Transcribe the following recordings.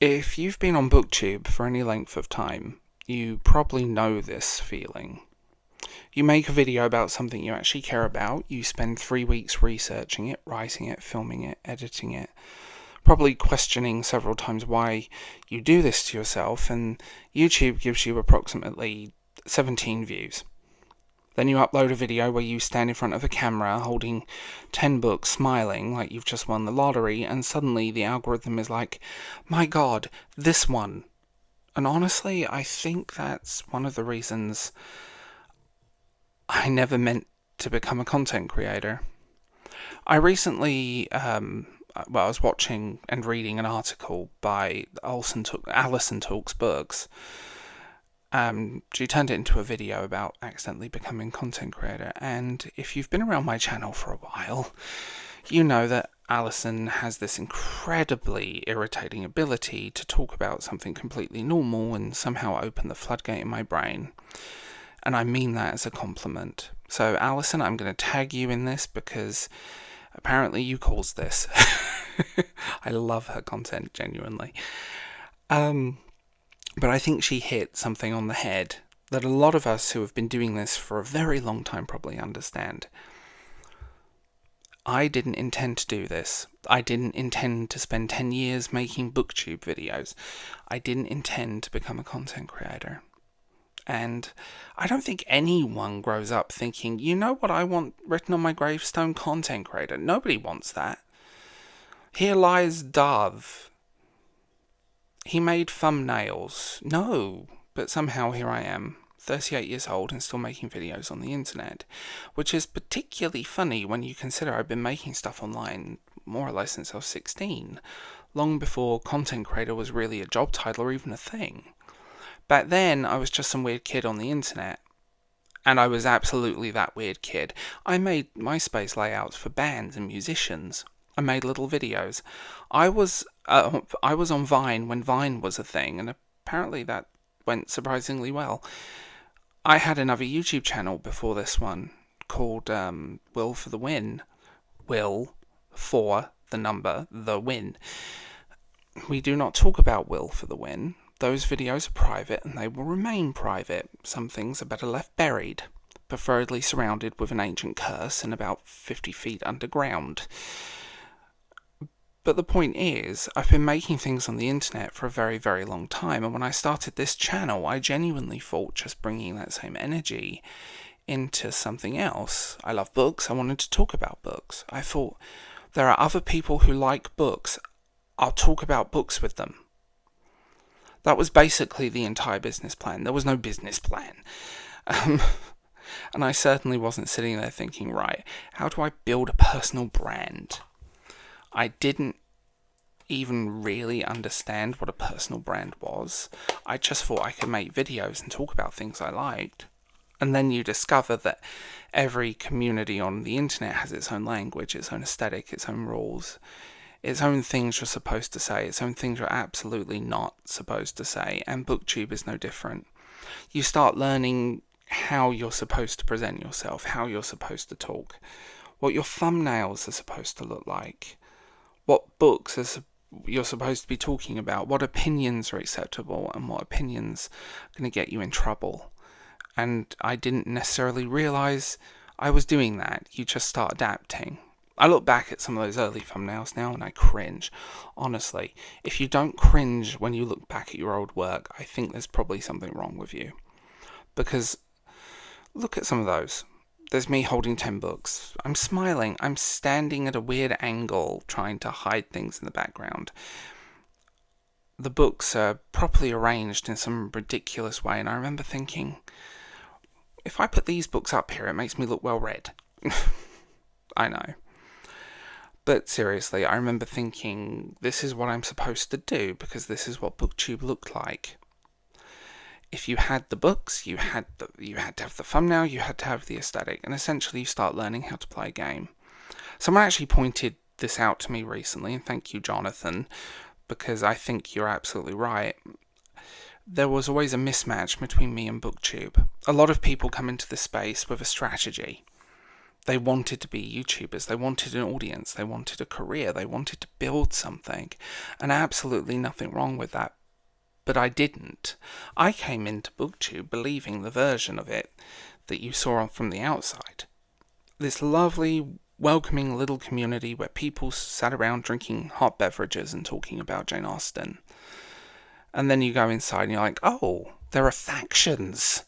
If you've been on BookTube for any length of time, you probably know this feeling. You make a video about something you actually care about, you spend 3 weeks researching it, writing it, filming it, editing it, probably questioning several times why you do this to yourself, and YouTube gives you approximately 17 views. Then you upload a video where you stand in front of a camera holding 10 books, smiling like you've just won the lottery, and suddenly the algorithm is like, my god, this one. And honestly, I think that's one of the reasons I never meant to become a content creator. I recently, I was watching and reading an article by Alison Talks Books. She turned it into a video about accidentally becoming content creator, and if you've been around my channel for a while, you know that Alison has this incredibly irritating ability to talk about something completely normal and somehow open the floodgate in my brain. And I mean that as a compliment. So, Alison, I'm going to tag you in this because apparently you caused this. I love her content, genuinely. But I think she hit something on the head that a lot of us who have been doing this for a very long time probably understand. I didn't intend to do this. I didn't intend to spend 10 years making BookTube videos. I didn't intend to become a content creator. And I don't think anyone grows up thinking, you know what I want written on my gravestone? Content creator. Nobody wants that. Here lies Dove. He made thumbnails. No, but somehow here I am, 38 years old and still making videos on the internet, which is particularly funny when you consider I've been making stuff online more or less since I was 16, long before content creator was really a job title or even a thing. Back then, I was just some weird kid on the internet. And I was absolutely that weird kid. I made MySpace layouts for bands and musicians. I made little videos. I was on Vine when Vine was a thing, and apparently that went surprisingly well. I had another YouTube channel before this one called Will for the Win. Will for the number, the win. We do not talk about Will for the Win. Those videos are private and they will remain private. Some things are better left buried, preferably surrounded with an ancient curse and about 50 feet underground. But the point is, I've been making things on the internet for a very, very long time, and when I started this channel, I genuinely thought just bringing that same energy into something else. I love books, I wanted to talk about books. I thought, there are other people who like books, I'll talk about books with them. That was basically the entire business plan. There was no business plan. And I certainly wasn't sitting there thinking, right, how do I build a personal brand? I didn't even really understand what a personal brand was. I just thought I could make videos and talk about things I liked. And then you discover that every community on the internet has its own language, its own aesthetic, its own rules, its own things you're supposed to say, its own things you're absolutely not supposed to say, and BookTube is no different. You start learning how you're supposed to present yourself, how you're supposed to talk, what your thumbnails are supposed to look like, what books you're supposed to be talking about, what opinions are acceptable, and what opinions are going to get you in trouble. And I didn't necessarily realize I was doing that. You just start adapting. I look back at some of those early thumbnails now and I cringe. Honestly, if you don't cringe when you look back at your old work, I think there's probably something wrong with you. Because look at some of those. There's me holding 10 books. I'm smiling. I'm standing at a weird angle trying to hide things in the background. The books are properly arranged in some ridiculous way, and I remember thinking, if I put these books up here, it makes me look well read. I know. But seriously, I remember thinking, this is what I'm supposed to do, because this is what BookTube looked like. If you had the books, you had to have the thumbnail, you had to have the aesthetic, and essentially you start learning how to play a game. Someone actually pointed this out to me recently, and thank you, Jonathan, because I think you're absolutely right. There was always a mismatch between me and BookTube. A lot of people come into this space with a strategy. They wanted to be YouTubers. They wanted an audience. They wanted a career. They wanted to build something. And absolutely nothing wrong with that. But I didn't. I came into BookTube believing the version of it that you saw from the outside. This lovely, welcoming little community where people sat around drinking hot beverages and talking about Jane Austen. And then you go inside and you're like, oh, there are factions.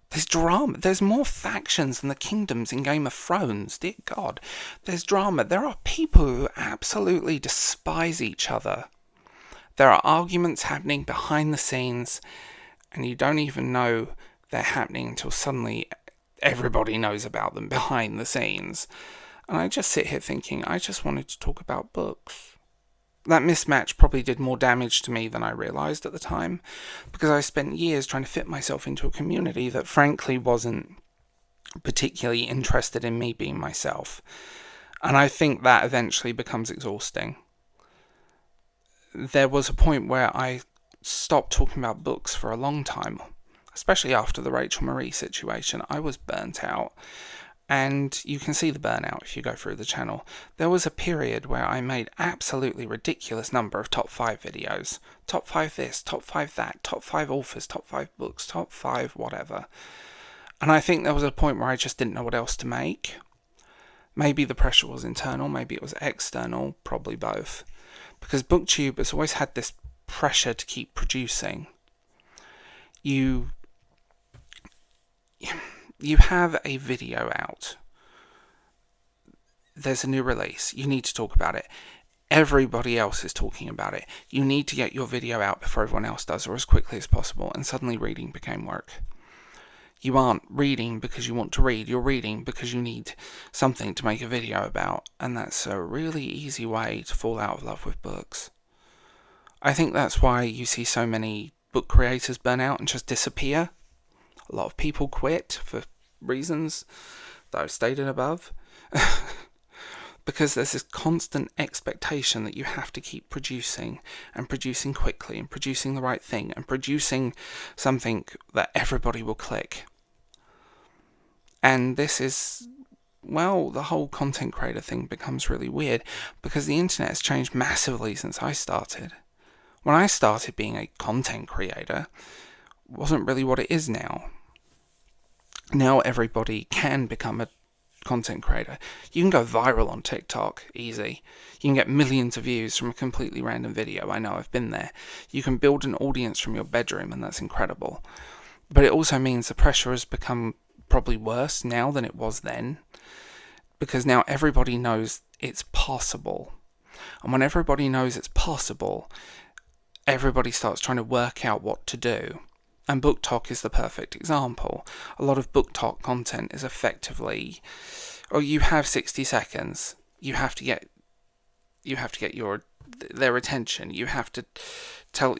There's drama. There's more factions than the kingdoms in Game of Thrones. Dear God. There's drama. There are people who absolutely despise each other. There are arguments happening behind the scenes, and you don't even know they're happening until suddenly everybody knows about them behind the scenes. And I just sit here thinking, I just wanted to talk about books. That mismatch probably did more damage to me than I realised at the time, because I spent years trying to fit myself into a community that frankly wasn't particularly interested in me being myself. And I think that eventually becomes exhausting. There was a point where I stopped talking about books for a long time, especially after the Rachel Marie situation. I was burnt out. And you can see the burnout if you go through the channel. There was a period where I made absolutely ridiculous number of top 5 videos. Top 5 this, top 5 that, top 5 authors, top 5 books, top 5 whatever. And I think there was a point where I just didn't know what else to make. Maybe the pressure was internal, maybe it was external, probably both. Because BookTube has always had this pressure to keep producing. You have a video out. There's a new release. You need to talk about it. Everybody else is talking about it. You need to get your video out before everyone else does, or as quickly as possible, and suddenly reading became work. You aren't reading because you want to read. You're reading because you need something to make a video about, and that's a really easy way to fall out of love with books. I think that's why you see so many book creators burn out and just disappear. A lot of people quit for reasons that I've stated above. Because there's this constant expectation that you have to keep producing, and producing quickly, and producing the right thing, and producing something that everybody will click. And this is, well, the whole content creator thing becomes really weird, because the internet has changed massively since I started. When I started being a content creator, it wasn't really what it is now. Now everybody can become a content creator. You can go viral on TikTok, easy. You can get millions of views from a completely random video. I know, I've been there. You can build an audience from your bedroom, and that's incredible. But it also means the pressure has become probably worse now than it was then, because now everybody knows it's possible. And when everybody knows it's possible, everybody starts trying to work out what to do. And BookTok is the perfect example. A lot of BookTok content is effectively, you have 60 seconds. You have to get their attention. You have to tell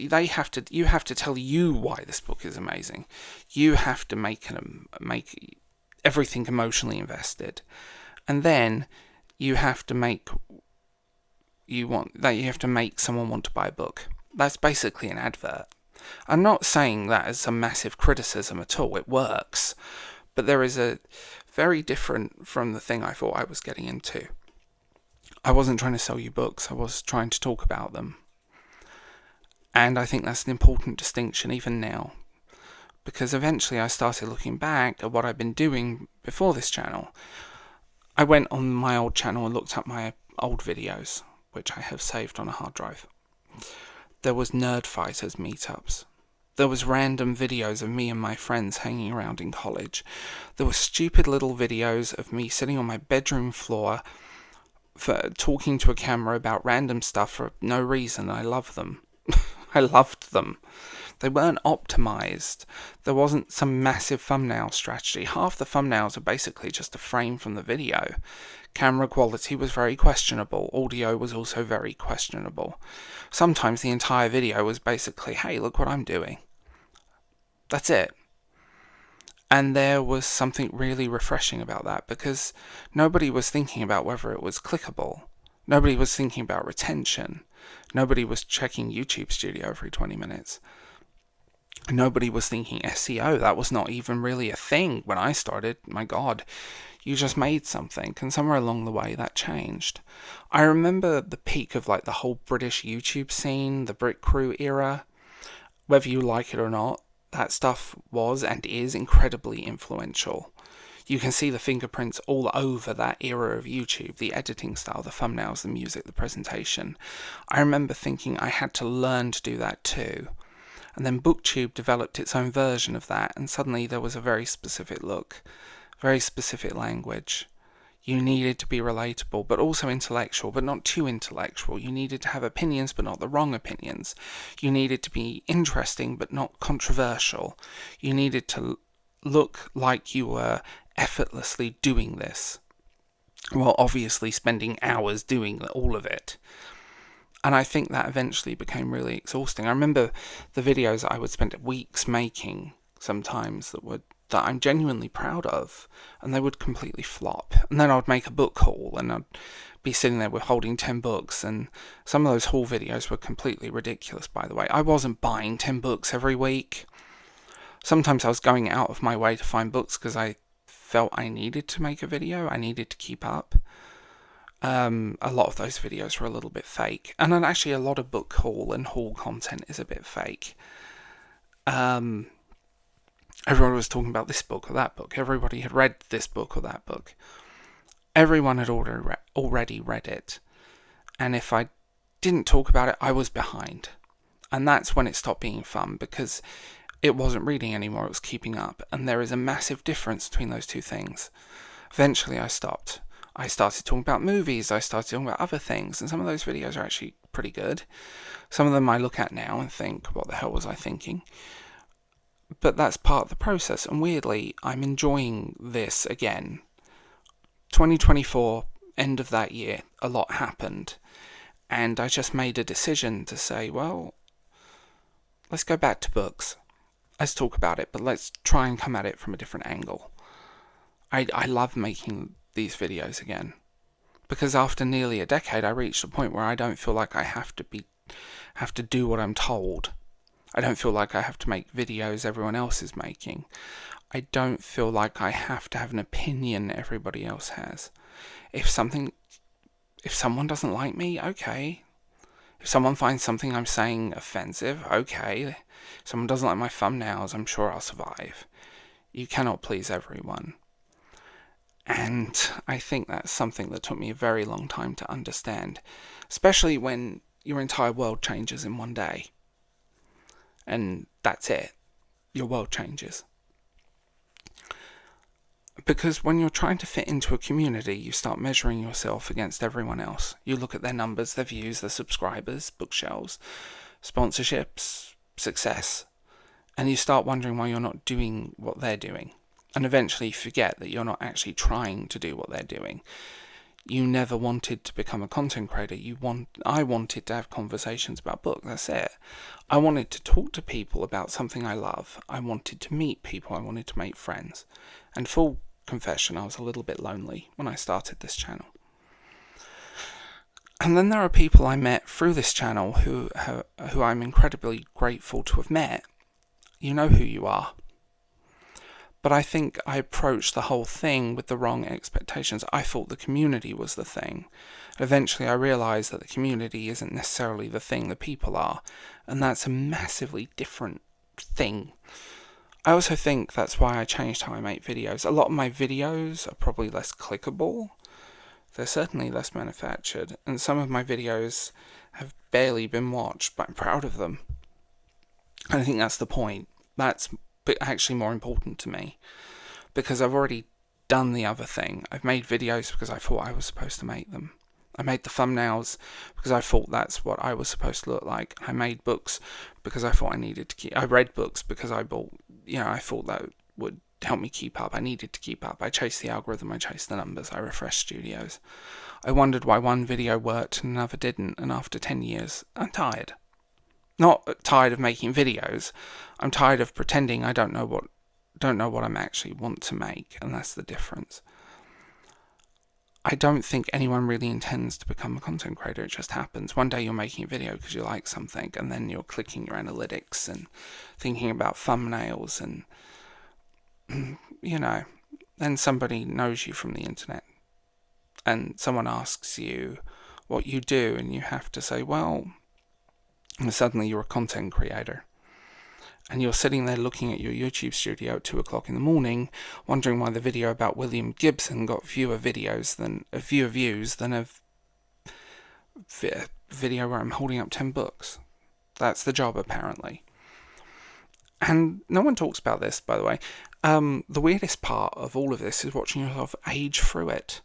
you why this book is amazing. You have to make everything emotionally invested, and then you have to make someone want to buy a book. That's basically an advert. I'm not saying that as a massive criticism at all. It works. But there is a very different from the thing I thought I was getting into. I wasn't trying to sell you books. I was trying to talk about them. And I think that's an important distinction even now. Because eventually I started looking back at what I've been doing before this channel. I went on my old channel and looked up my old videos, which I have saved on a hard drive. There was Nerd Fighters meetups. There was random videos of me and my friends hanging around in college. There were stupid little videos of me sitting on my bedroom floor talking to a camera about random stuff for no reason. I love them. I loved them. They weren't optimized. There wasn't some massive thumbnail strategy. Half the thumbnails are basically just a frame from the video. Camera quality was very questionable. Audio was also very questionable. Sometimes the entire video was basically, hey, look what I'm doing. That's it. And there was something really refreshing about that, because nobody was thinking about whether it was clickable. Nobody was thinking about retention. Nobody was checking YouTube Studio every 20 minutes. Nobody was thinking SEO. That was not even really a thing when I started. My God, You just made something, and somewhere along the way that changed. I remember the peak of like the whole British YouTube scene, the Brit Crew era. Whether you like it or not, that stuff was and is incredibly influential. You can see the fingerprints all over that era of YouTube, the editing style, the thumbnails, the music, the presentation. I remember thinking I had to learn to do that too. And then BookTube developed its own version of that, and suddenly there was a very specific look, very specific language. You needed to be relatable, but also intellectual, but not too intellectual. You needed to have opinions, but not the wrong opinions. You needed to be interesting, but not controversial. You needed to look like you were effortlessly doing this, while obviously spending hours doing all of it. And I think that eventually became really exhausting. I remember the videos I would spend weeks making sometimes that I'm genuinely proud of, and they would completely flop. And then I would make a book haul, and I'd be sitting there with holding 10 books, and some of those haul videos were completely ridiculous, by the way. I wasn't buying 10 books every week. Sometimes I was going out of my way to find books because I felt I needed to make a video. I needed to keep up. A lot of those videos were a little bit fake, and then actually a lot of book haul and haul content is a bit fake. Everyone was talking about this book or that book. Everybody had read this book or that book. Everyone had already read it, and if I didn't talk about it, I was behind. And that's when it stopped being fun, because it wasn't reading anymore, it was keeping up, and there is a massive difference between those two things. Eventually I stopped. I started talking about movies, I started talking about other things, and some of those videos are actually pretty good. Some of them I look at now and think, what the hell was I thinking? But that's part of the process, and weirdly, I'm enjoying this again. 2024, end of that year, a lot happened, and I just made a decision to say, well, let's go back to books. Let's talk about it, but let's try and come at it from a different angle. I love making these videos again, because after nearly a decade I reached a point where I don't feel like I have to do what I'm told. I don't feel like I have to make videos everyone else is making. I don't feel like I have to have an opinion everybody else has. If someone doesn't like me, okay. If someone finds something I'm saying offensive, okay. If someone doesn't like my thumbnails, I'm sure I'll survive. You cannot please everyone. And I think that's something that took me a very long time to understand, especially when your entire world changes in one day. And that's it. Your world changes. Because when you're trying to fit into a community, you start measuring yourself against everyone else. You look at their numbers, their views, their subscribers, bookshelves, sponsorships, success, and you start wondering why you're not doing what they're doing. And eventually you forget that you're not actually trying to do what they're doing. You never wanted to become a content creator. I wanted to have conversations about books. That's it. I wanted to talk to people about something I love. I wanted to meet people. I wanted to make friends. And full confession, I was a little bit lonely when I started this channel. And then there are people I met through this channel who I'm incredibly grateful to have met. You know who you are. But I think I approached the whole thing with the wrong expectations. I thought the community was the thing. Eventually I realised that the community isn't necessarily the thing, the people are. And that's a massively different thing. I also think that's why I changed how I make videos. A lot of my videos are probably less clickable. They're certainly less manufactured. And some of my videos have barely been watched, but I'm proud of them. And I think that's the point. That's actually more important to me, because I've already done the other thing. I've made videos because I thought I was supposed to make them. I made the thumbnails because I thought that's what I was supposed to look like. I made books because I thought I needed to keep. I read books because I thought that would help me keep up. I needed to keep up. I chased the algorithm. I chased the numbers. I refreshed studios. I wondered why one video worked and another didn't. And after 10 years, I'm tired. Not tired of making videos. I'm tired of pretending I don't know what I actually want to make, and that's the difference. I don't think anyone really intends to become a content creator. It just happens. One day you're making a video because you like something, and then you're clicking your analytics and thinking about thumbnails and, then somebody knows you from the internet, and someone asks you what you do, and you have to say, well, and suddenly you're a content creator. And you're sitting there looking at your YouTube studio at 2 o'clock in the morning, wondering why the video about William Gibson got fewer views than a video where I'm holding up 10 books. That's the job, apparently. And no one talks about this, by the way. The weirdest part of all of this is watching yourself age through it.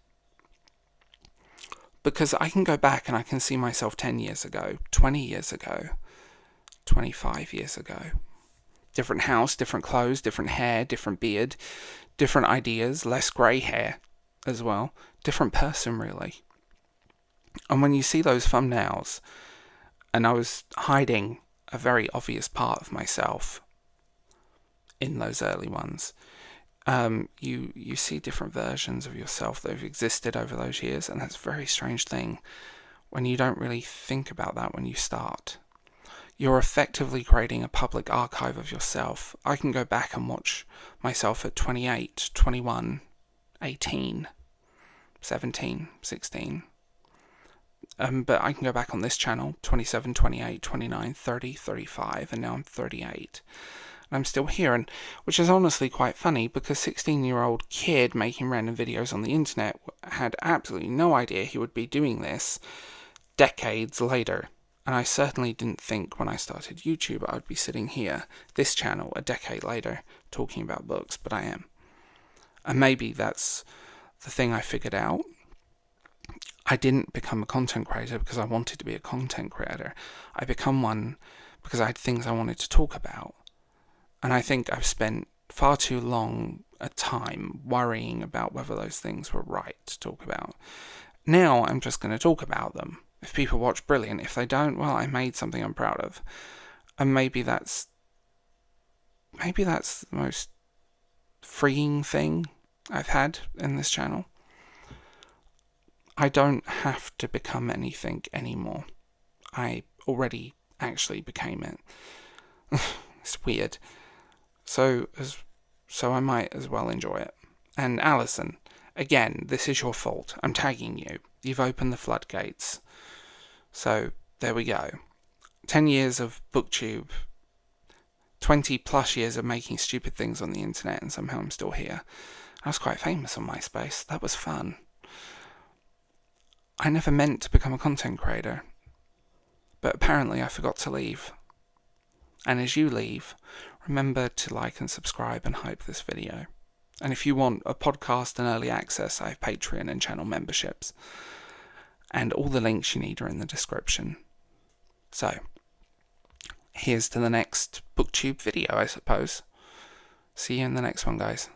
Because I can go back and I can see myself 10 years ago, 20 years ago, 25 years ago. Different house, different clothes, different hair, different beard, different ideas, less grey hair as well. Different person, really. And when you see those thumbnails, and I was hiding a very obvious part of myself in those early ones, you see different versions of yourself that have existed over those years, and that's a very strange thing when you don't really think about that when you start. You're effectively creating a public archive of yourself. I can go back and watch myself at 28, 21, 18, 17, 16. But I can go back on this channel, 27, 28, 29, 30, 35, and now I'm 38. And I'm still here, and which is honestly quite funny, because 16-year-old kid making random videos on the internet had absolutely no idea he would be doing this decades later. And I certainly didn't think when I started YouTube I would be sitting here, this channel, a decade later, talking about books, but I am. And maybe that's the thing I figured out. I didn't become a content creator because I wanted to be a content creator. I become one because I had things I wanted to talk about. And I think I've spent far too long a time worrying about whether those things were right to talk about. Now I'm just going to talk about them. If people watch, brilliant. If they don't, well, I made something I'm proud of. And maybe that's the most freeing thing I've had in this channel. I don't have to become anything anymore. I already actually became it. It's weird. So I might as well enjoy it. And Alison, again, this is your fault. I'm tagging you. You've opened the floodgates. So there we go. 10 years of BookTube, 20 plus years of making stupid things on the internet, and somehow I'm still here. I was quite famous on MySpace. That was fun. I never meant to become a content creator, but apparently I forgot to leave. And as you leave, remember to like and subscribe and hype this video. And if you want a podcast and early access, I have Patreon and channel memberships. And all the links you need are in the description. So, here's to the next BookTube video, I suppose. See you in the next one, guys.